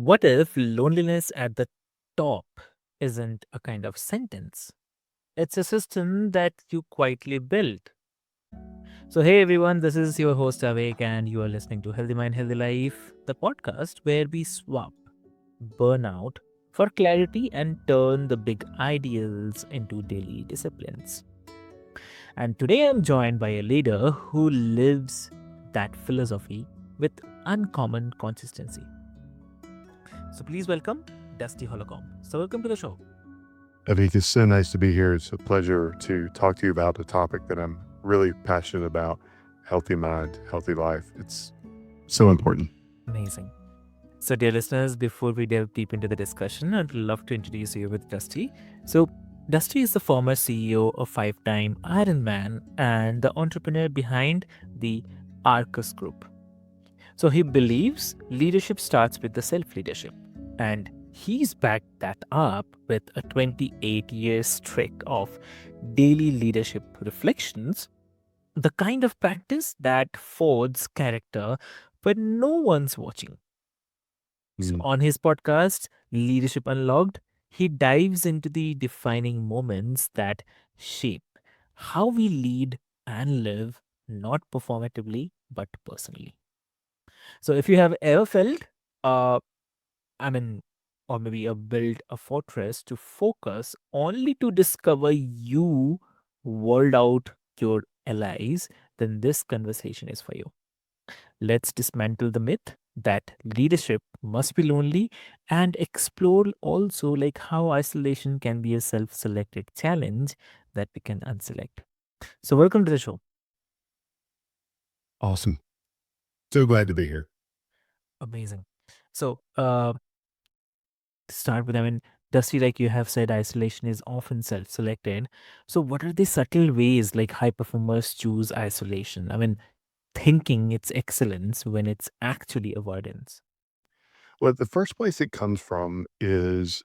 What if loneliness at the top isn't a kind of sentence? It's a system that you quietly built. So, hey everyone, this is your host Avik, and you are listening to Healthy Mind, Healthy Life, the podcast where we swap burnout for clarity and turn the big ideals into daily disciplines. And today I'm joined by a leader who lives that philosophy with uncommon consistency. So, please welcome Dusty Holcomb. So, welcome to the show. Avik, it's so nice to be here. It's a pleasure to talk to you about a topic that I'm really passionate about: healthy mind, healthy life. It's so important. Amazing. So, dear listeners, before we delve deep into the discussion, I'd love to introduce you with Dusty. So, Dusty is the former CEO of five-time Ironman and the entrepreneur behind the Arcqus Group. So, he believes leadership starts with the self-leadership, and he's backed that up with a 28-year streak of daily leadership reflections, the kind of practice that forges character when no one's watching. So Mm. on his podcast, Leadership Unlocked, he dives into the defining moments that shape how we lead and live, not performatively, but personally. So if you have ever felt, uh, I mean, or maybe built a fortress to focus only to discover you world out your allies, then this conversation is for you. Let's dismantle the myth that leadership must be lonely and explore also like how isolation can be a self-selected challenge that we can unselect. So welcome to the show. Awesome. So glad to be here. Amazing. So to start with, Dusty, like you have said, isolation is often self-selected. So what are the subtle ways like high performers choose isolation? Thinking it's excellence when it's actually avoidance. Well, the first place it comes from is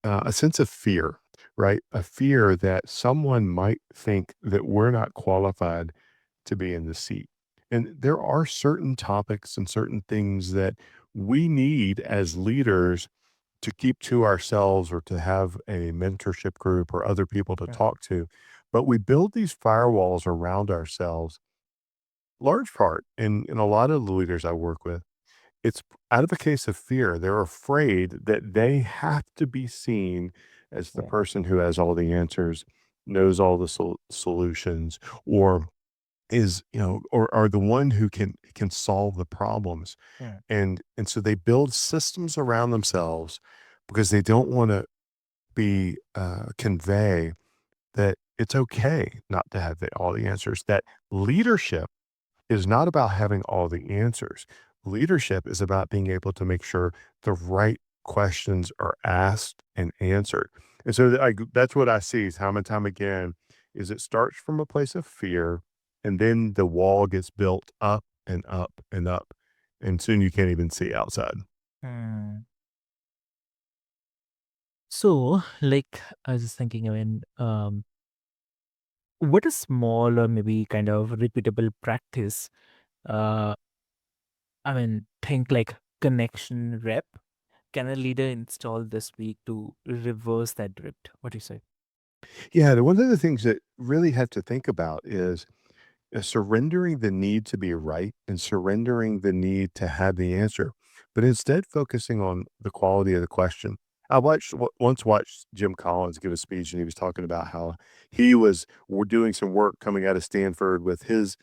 a sense of fear, right? A fear that someone might think that we're not qualified to be in the seat. And there are certain topics and certain things that we need as leaders to keep to ourselves or to have a mentorship group or other people to Yeah. talk to. But we build these firewalls around ourselves, large part, in a lot of the leaders I work with. It's out of a case of fear. They're afraid that they have to be seen as the Yeah. person who has all the answers, knows all the solutions, or is, or are the one who can solve the problems. Yeah. And so they build systems around themselves because they don't want to be convey that it's okay not to have all the answers. That leadership is not about having all the answers. Leadership is about being able to make sure the right questions are asked and answered. And so that's what I see time and time again is it starts from a place of fear, and then the wall gets built up and up and up. And soon you can't even see outside. Hmm. So, like, I was just thinking, what a small or maybe kind of repeatable practice, uh, think like connection rep, can a leader install this week to reverse that drift? What do you say? Yeah, one of the things that really have to think about is surrendering the need to be right and surrendering the need to have the answer, but instead focusing on the quality of the question. I once watched Jim Collins give a speech, and he was talking about how he was doing some work coming out of Stanford with his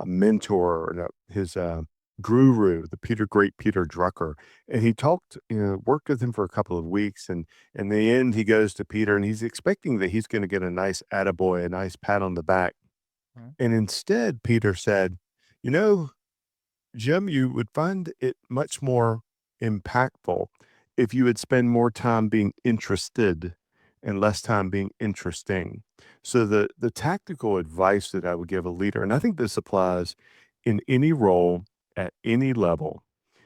mentor, or no, his guru, the great Peter Drucker, and he talked, worked with him for a couple of weeks, and in the end, he goes to Peter, and he's expecting that he's going to get a nice attaboy, a nice pat on the back, Hmm? and instead, Peter said, "You know, Jim, you would find it much more impactful if you would spend more time being interested and less time being interesting." So the tactical advice that I would give a leader, and I think this applies in any role at any level,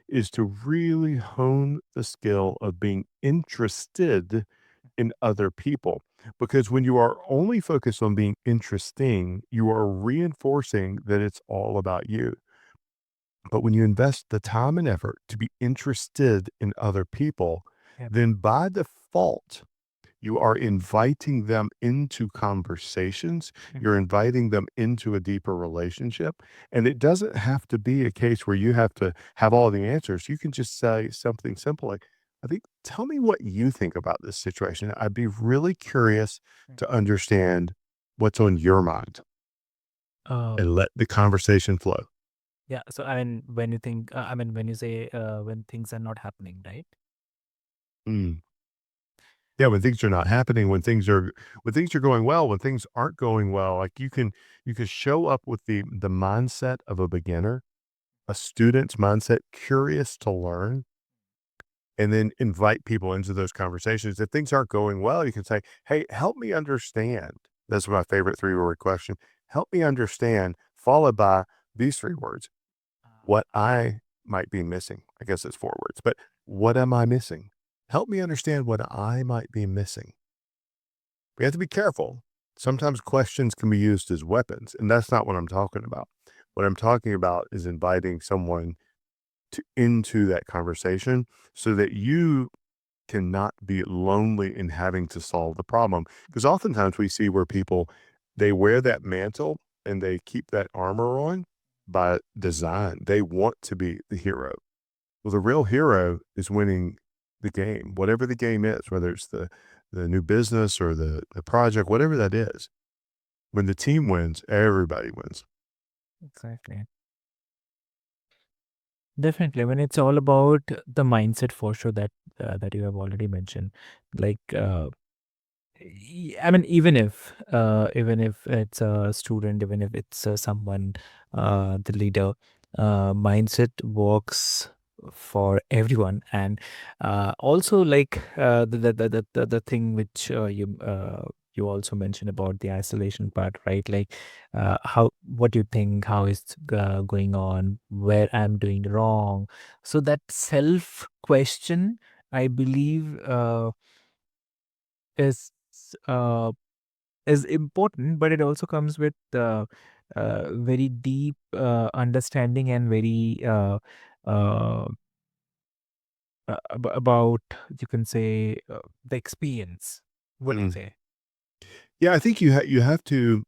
is to really hone the skill of being interested in other people. Because when you are only focused on being interesting, you are reinforcing that it's all about you. But when you invest the time and effort to be interested in other people, Yep. then by default, you are inviting them into conversations. You're Mhm. inviting them into a deeper relationship. And it doesn't have to be a case where you have to have all the answers. You can just say something simple like, I think, tell me what you think about this situation. I'd be really curious Mm. to understand what's on your mind Oh, and let the conversation flow. yeah. So I mean, when you think, I mean, when you say when things are not happening, right? Mm. Yeah, when things are not happening, when things are going well, when things aren't going well, like you can show up with the mindset of a beginner, a student's mindset, curious to learn, and then invite people into those conversations. If things aren't going well, you can say, "Hey, help me understand." That's my favorite three-word question. Help me understand, followed by these three words, what I might be missing. I guess it's four words, but what am I missing? Help me understand what I might be missing. We have to be careful. Sometimes questions can be used as weapons, and that's not what I'm talking about. What I'm talking about is inviting someone into that conversation so that you cannot be lonely in having to solve the problem. Because oftentimes we see where people they wear that mantle and they keep that armor on by design. They want to be the hero. Well, the real hero is winning the game, whatever the game is, whether it's the new business or the project, whatever that is. When the team wins, everybody wins. Exactly. Definitely. I mean, it's all about the mindset for sure that you have already mentioned. Like, I mean, even if it's a student, even if it's someone, the leader, mindset works for everyone, and also like the thing which you also mentioned about the isolation part, right? Like, how what you think, how is going on, where I'm doing wrong. So that self question, I believe, is uh, is important, but it also comes with very deep understanding and very uh, about, you can say, the experience. What do you Mm. say? Yeah, I think you have to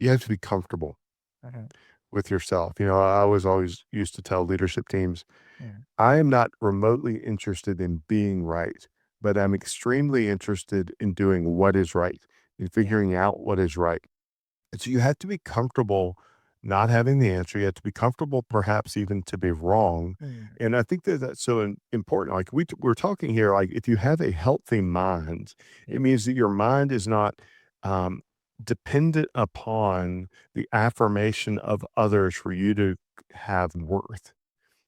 be comfortable Uh-huh. with yourself. You know, I was always used to tell leadership teams, Yeah. I am not remotely interested in being right, but I'm extremely interested in doing what is right and Yeah. figuring out what is right. And so you have to be comfortable not having the answer. You have to be comfortable, perhaps even to be wrong. Mm. And I think that that's so important. Like we're talking here, like if you have a healthy mind, it Yep. means that your mind is not um, dependent upon the affirmation of others for you to have worth.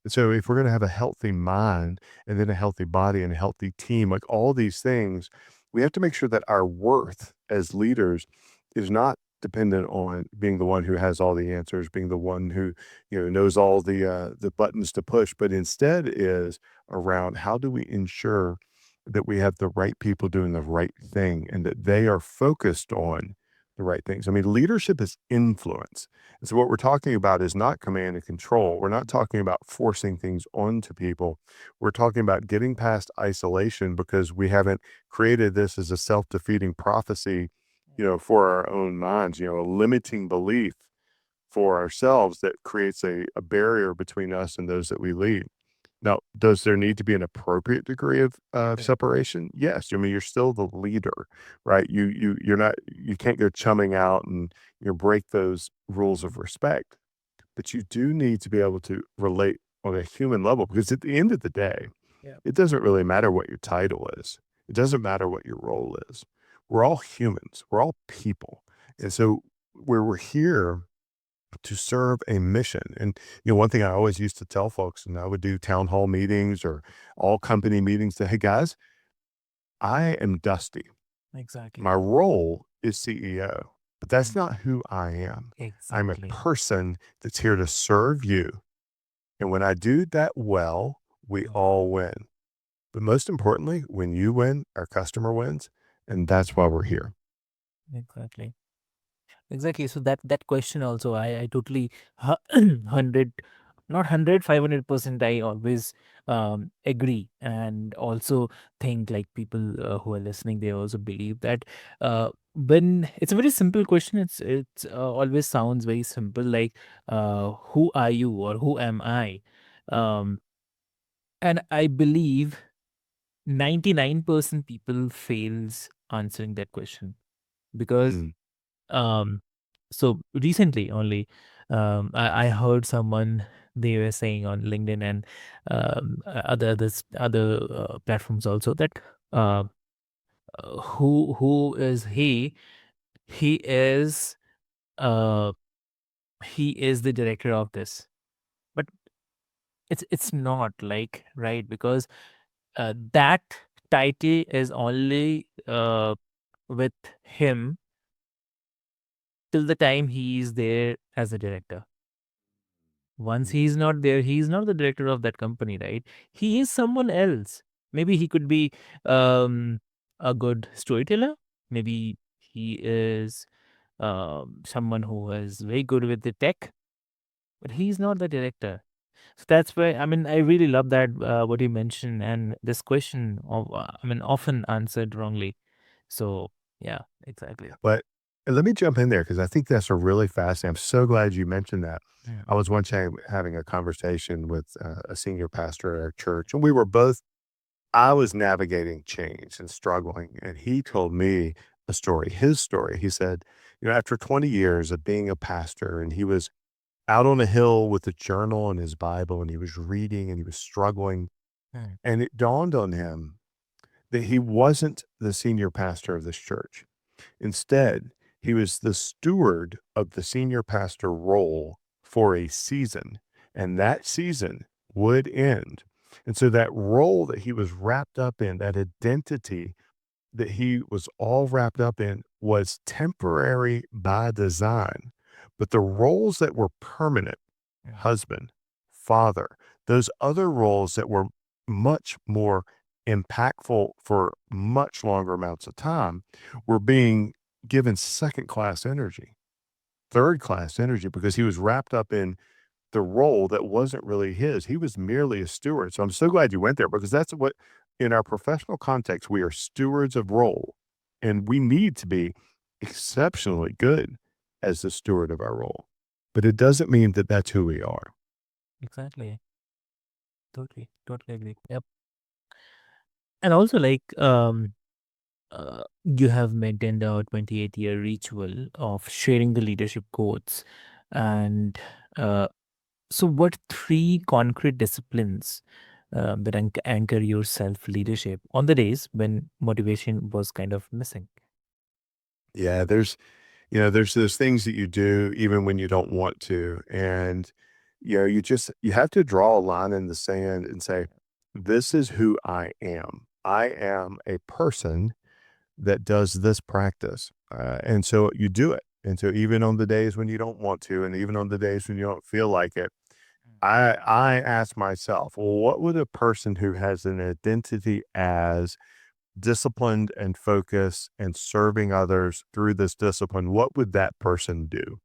And so if we're gonna have a healthy mind and then a healthy body and a healthy team, like all these things, we have to make sure that our worth as leaders is not dependent on being the one who has all the answers, being the one who, knows all the buttons to push, but instead is around how do we ensure that we have the right people doing the right thing and that they are focused on the right things. I mean, leadership is influence. And so what we're talking about is not command and control. We're not talking about forcing things onto people. We're talking about getting past isolation because we haven't created this as a self-defeating prophecy, for our own minds, a limiting belief for ourselves that creates a barrier between us and those that we lead. Now, does there need to be an appropriate degree of Correct. separation? Yes. I mean, you're still the leader, right? You're not you can't go chumming out and break those rules of respect. But you do need to be able to relate on a human level because at the end of the day, Yeah. it doesn't really matter what your title is. It doesn't matter what your role is. We're all humans. We're all people. And so where we're here to serve a mission. And one thing I always used to tell folks, and I would do town hall meetings or all company meetings, that hey guys, I am Dusty. Exactly. My role is CEO, but that's Mm. not who I am. I'm a Exactly. person that's here to serve you. And when I do that well, we Wow. all win. But most importantly, when you win, our customer wins. And that's why we're here. Exactly. Exactly. So that question also, I totally 100% not 100, 500%. I always agree, and also think like people who are listening, they also believe that when it's a very simple question, it's always sounds very simple, like who are you or who am I? um, and I believe 99% people fails answering that question, because Mm, um so recently only I heard someone, they were saying on LinkedIn and other platforms also, that uh, who is he is uh he is the director of this, but it's not like, right, because that title is only with him till the time he is there as a director. Once mm. he's not there, he's not the director of that company, right? He is someone else. Maybe he could be um, a good storyteller. Maybe he is someone who is very good with the tech, but he's not the director. So that's why, I mean, I really love that what you mentioned, and this question of, I mean, often answered wrongly. So yeah, exactly. But let me jump in there because I think that's a really fascinating. I'm so glad you mentioned that. Mm, I was once having a conversation with a senior pastor at our church, and we were both, I was navigating change and struggling, and he told me a story, his story. He said, after 20 years of being a pastor, and he was out on a hill with a journal and his Bible, and he was reading and he was struggling. mm, And it dawned on him that he wasn't the senior pastor of this church. Instead, he was the steward of the senior pastor role for a season, and that season would end. And so that role that he was wrapped up in, that identity that he was all wrapped up in, was temporary by design. But the roles that were permanent, mm, husband, father, those other roles that were much more impactful for much longer amounts of time, were being given second class energy, third class energy, because he was wrapped up in the role that wasn't really his. He was merely a steward. So I'm so glad you went there, because that's what, in our professional context, we are stewards of role, and we need to be exceptionally good as the steward of our role. But it doesn't mean that that's who we are. exactly. Totally agree. Yep. And also, like, you have maintained a 28-year ritual of sharing the leadership quotes. And uh, so, what three concrete disciplines that anchor your self leadership on the days when motivation was kind of missing? Yeah, there's those things that you do even when you don't want to. And, you have to draw a line in the sand and say, this is who I am. I am a person that does this practice. And so you do it. And so even on the days when you don't want to, and even on the days when you don't feel like it, I ask myself, well, what would a person who has an identity as disciplined and focused and serving others through this discipline, what would that person do?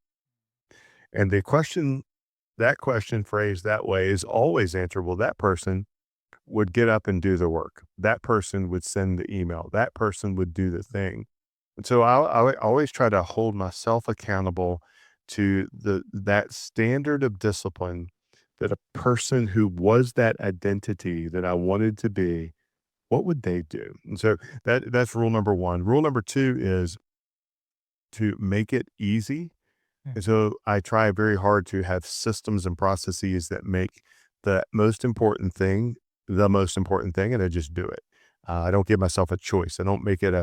And that question phrased that way is always answerable. That person would get up and do the work. That person would send the email. That person would do the thing. And so I always try to hold myself accountable to that standard of discipline, that a person who was that identity that I wanted to be, what would they do? And so that's rule number one. Rule number two is to make it easy. Mm, And so I try very hard to have systems and processes that make the most important thing the most important thing, and I just do it. I don't give myself a choice. I don't make it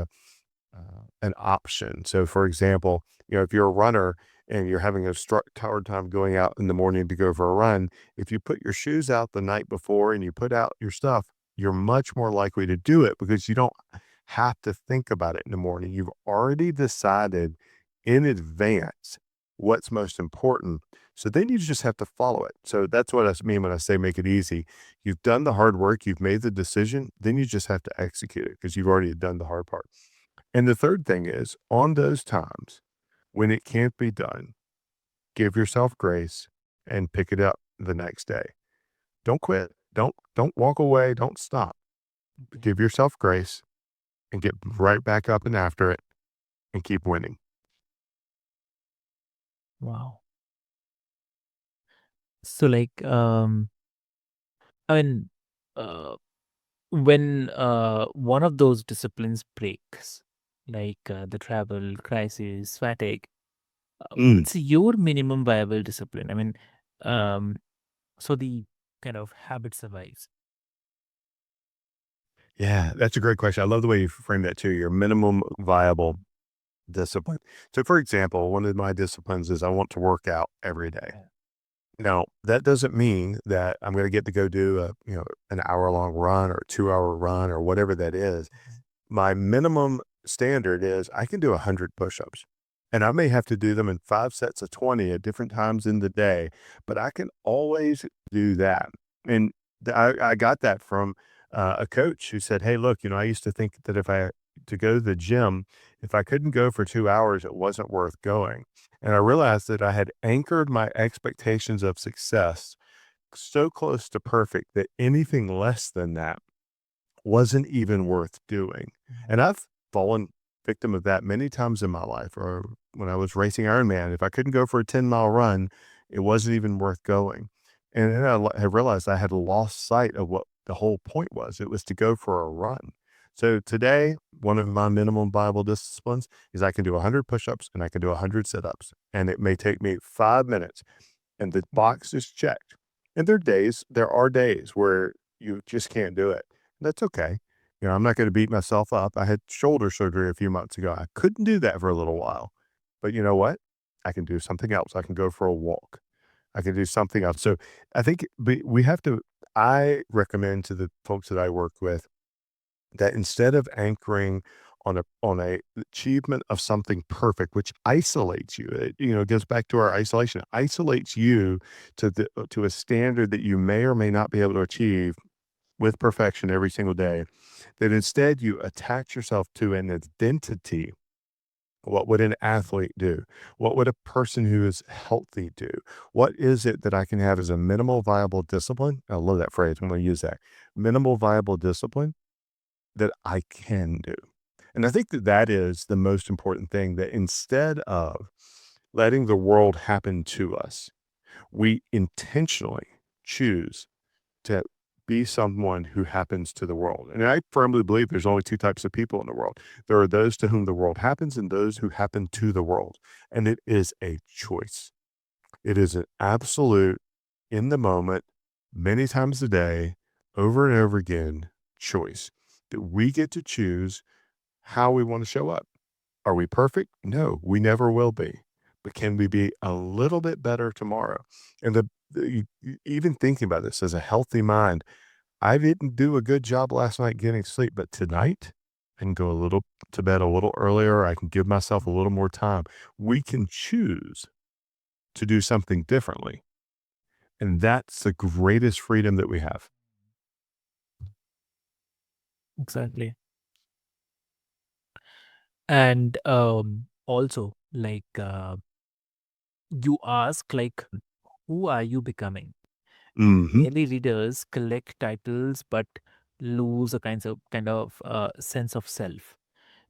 an option. So, for example, if you're a runner and you're having a hard time going out in the morning to go for a run, if you put your shoes out the night before and you put out your stuff, you're much more likely to do it because you don't have to think about it in the morning. You've already decided in advance what's most important. So then you just have to follow it. So that's what I mean when I say make it easy. You've done the hard work, you've made the decision, then you just have to execute it because you've already done the hard part. And the third thing is, on those times when it can't be done, give yourself grace and pick it up the next day. Don't quit. Don't walk away. Don't stop. Okay. Give yourself grace and get right back up and after it and keep winning. Wow. So like I mean uh when one of those disciplines breaks, like the travel, crisis, fatigue, Mm. what's your minimum viable discipline? I mean, um, so the kind of habit survives. Yeah, that's a great question. I love the way you frame that too. Your minimum viable discipline. So, for example, one of my disciplines is I want to work out every day. Yeah. Now, that doesn't mean that I'm going to get to go do an hour long run or a 2 hour run or whatever that is. Mhm. My minimum standard is I can do 100 push-ups, and I may have to do them in 5 sets of 20 at different times in the day, but I can always do that. And I got that from a coach who said, "Hey, look, I used to think that if I to go to the gym, if I couldn't go for 2 hours, it wasn't worth going." And I realized that I had anchored my expectations of success so close to perfect that anything less than that wasn't even worth doing. Mhm. And I've fallen victim of that many times in my life, or when I was racing Ironman, if I couldn't go for a 10-mile run, it wasn't even worth going. And then I realized I had lost sight of what the whole point was. It was to go for a run. So today, one of my minimum viable disciplines is I can do 100 push-ups and I can do 100 sit-ups. And it may take me 5 minutes and the Mhm. box is checked. And there are days where you just can't do it. That's okay. I'm not going to beat myself up. I had shoulder surgery a few months ago. I couldn't do that for a little while. But you know what? I can do something else. I can go for a walk. I can do something else. So I think we have to, I recommend to the folks that I work with that instead of anchoring on a achievement of something perfect, which isolates you, it goes back to our isolation. It isolates you to a standard that you may or may not be able to achieve with perfection every single day. That instead you attach yourself to an identity. What would an athlete do? What would a person who is healthy do? What is it that I can have as a minimal viable discipline? I love that phrase. I'm going to use that. Minimal viable discipline that I can do. And I think that that is the most important thing, that instead of letting the world happen to us, we intentionally choose to be someone who happens to the world. And I firmly believe there's only two types of people in the world. There are those to whom the world happens and those who happen to the world. And it is a choice. It is an absolute, in the moment, many times a day, over and over again choice that we get to choose how we want to show up. Are we perfect? No, we never will be. But can we be a little bit better tomorrow? And even thinking about this as a healthy mind, I didn't do a good job last night getting sleep, but tonight I can go a little to bed a little earlier. I can give myself a little more time. We can choose to do something differently. And that's the greatest freedom that we have. Exactly. And also, like you ask, like, who are you becoming? Hmm. Many readers collect titles but lose a kind of sense of self.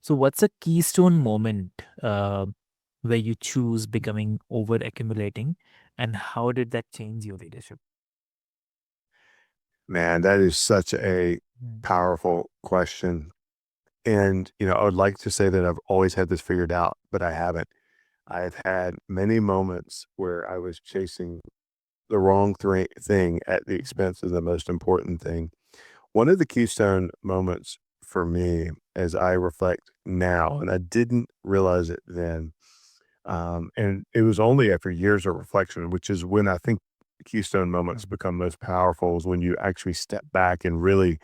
So, what's a keystone moment where you choose becoming over accumulating, and how did that change your leadership? Man, that is such a Mm. powerful question. And, I would like to say that I've always had this figured out, but I haven't. I've had many moments where I was chasing the wrong thing at the expense of the most important thing. One of the keystone moments for me, as I reflect now, and I didn't realize it then, and it was only after years of reflection, which is when I think keystone moments Mhm. become most powerful, is when you actually step back and really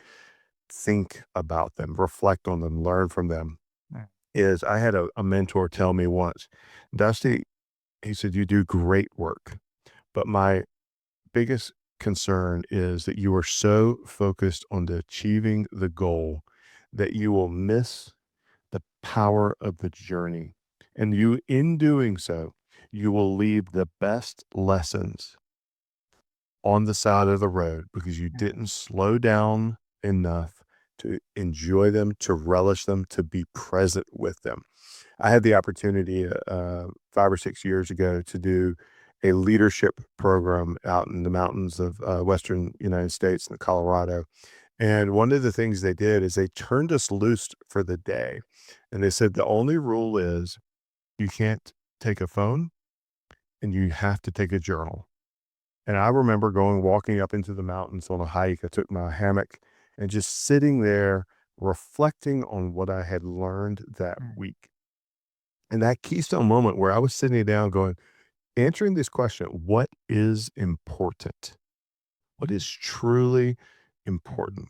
think about them, reflect on them, learn from them. Mm. Is I had a mentor tell me once, Dusty, he said, "You do great work, but my biggest concern is that you are so focused on the achieving the goal that you will miss the power of the journey. And in doing so, you will leave the best lessons on the side of the road because you didn't slow down enough to enjoy them, to relish them, to be present with them. I had the opportunity 5 or 6 years ago to do a leadership program out in the mountains of Western United States in Colorado. And one of the things they did is they turned us loose for the day. And they said the only rule is you can't take a phone and you have to take a journal. And I remember going walking up into the mountains on a hike. I took my hammock and just sitting there reflecting on what I had learned that Mm, week. And that keystone moment where I was sitting down going, answering this question, what is important? What is truly mm, important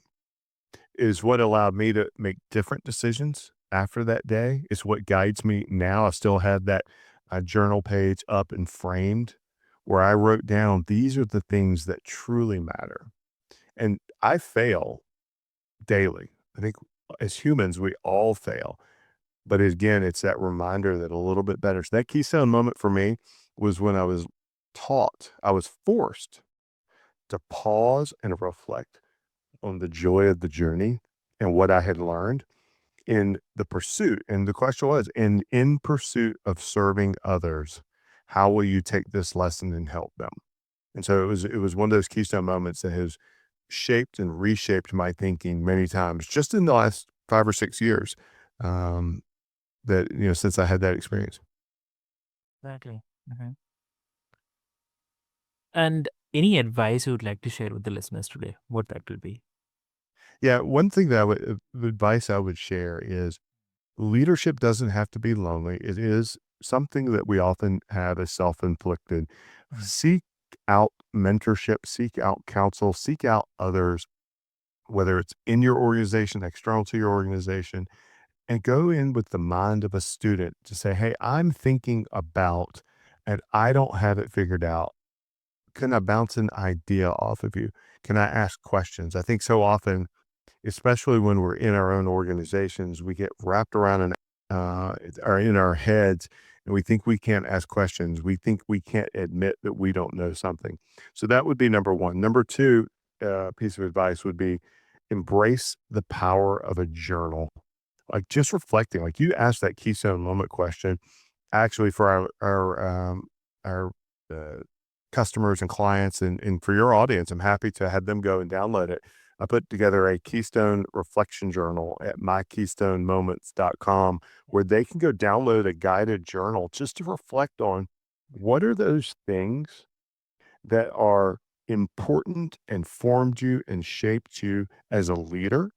is what allowed me to make different decisions after that day. It's what guides me now. I still have that journal page up and framed where I wrote down these are the things that truly matter. And I fail daily. I think as humans, we all fail. But again, it's that reminder that a little bit better. So that keystone moment for me was when I was forced to pause and reflect on the joy of the journey and what I had learned in the pursuit. And the question was, in pursuit of serving others, how will you take this lesson and help them? And so it was one of those keystone moments that has shaped and reshaped my thinking many times just in the last 5 or 6 years. Um, that since I had that experience. exactly. Mhm. And any advice you would like to share with the listeners today, what that will be? Yeah, one thing that the advice I would share is leadership doesn't have to be lonely. It is something that we often have as self-inflicted. Mm, Seek out mentorship, seek out counsel, seek out others, whether it's in your organization, external to your organization, and go in with the mind of a student to say, "Hey, I'm thinking about, and I don't have it figured out. Can I bounce an idea off of you? Can I ask questions?" I think so often, especially when we're in our own organizations, we get wrapped around or in our heads, and we think we can't ask questions. We think we can't admit that we don't know something. So that would be number one. Number two piece of advice would be embrace the power of a journal. Like just reflecting, like you asked that keystone moment question actually for our uh, customers and clients and for your audience, I'm happy to have them go and download it. I put together a Keystone reflection journal at mykeystonemoments.com where they can go download a guided journal just to reflect on what are those things that are important and formed you and shaped you as a leader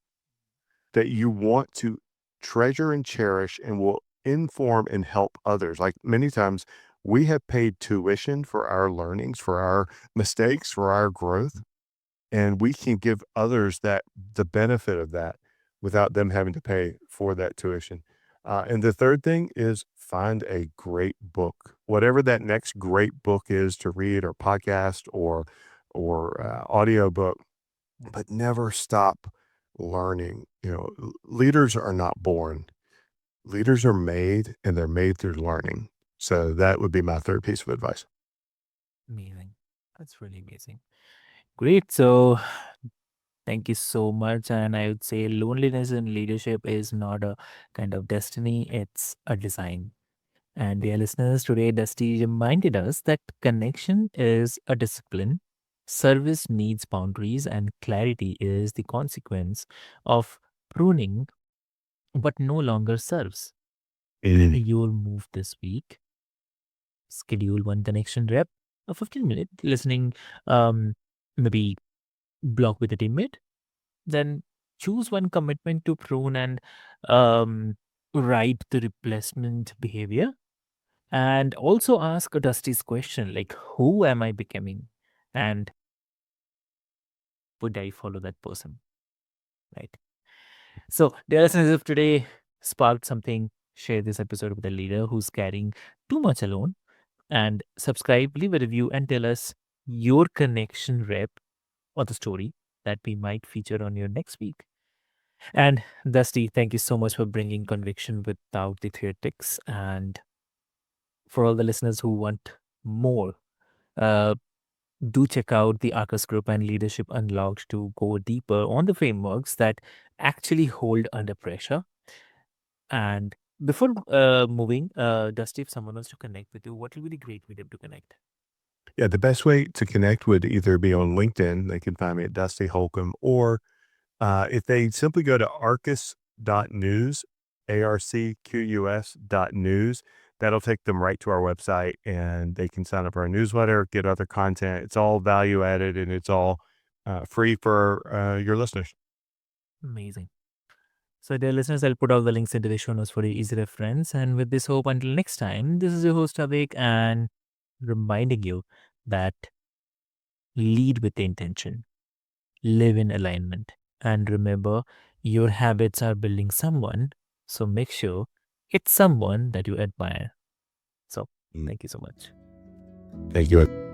that you want to treasure and cherish and will inform and help others. Like many times, we have paid tuition for our learnings, for our mistakes, for our growth, and we can give others the benefit of that without them having to pay for that tuition. And the third thing is find a great book, whatever that next great book is to read or podcast or audio book, but never stop learning. Leaders are not born. Leaders are made and they're made through learning. So that would be my third piece of advice. amazing. That's really amazing. Great. So, thank you so much. And I would say loneliness in leadership is not a kind of destiny, it's a design. And dear listeners, today Dusty reminded us that connection is a discipline, service needs boundaries, and clarity is the consequence of pruning what no longer serves. Mm. You'll move this week, schedule one connection rep, a 15-minute listening, maybe block with a teammate, then choose one commitment to prune and um, write the replacement behavior. And also ask a Dusty's question like, who am I becoming? And would I follow that person? Right. So, dear listeners, if today sparked something, share this episode with a leader who's carrying too much alone. And subscribe, leave a review, and tell us your connection rep or the story that we might feature on your next week. And Dusty, thank you so much for bringing conviction without the theoretics. And for all the listeners who want more, uh, Do check out the Arcus Group and Leadership Unlocked to go deeper on the frameworks that actually hold under pressure. And before moving, Dusty, if someone wants to connect with you, what will be the great medium to connect? Yeah, the best way to connect would either be on LinkedIn. They can find me at Dusty Holcomb, or if they simply go to arcus.news, ARCQUS.news, that'll take them right to our website and they can sign up for our newsletter, get other content. It's all value added and it's all free for your listeners. Amazing. So, dear listeners, I'll put all the links into the show notes for your easy reference. And with this hope, until next time, this is your host Avik, and reminding you that lead with intention, live in alignment, and remember your habits are building someone. So make sure it's someone that you admire. So, Mm. thank you so much. Thank you.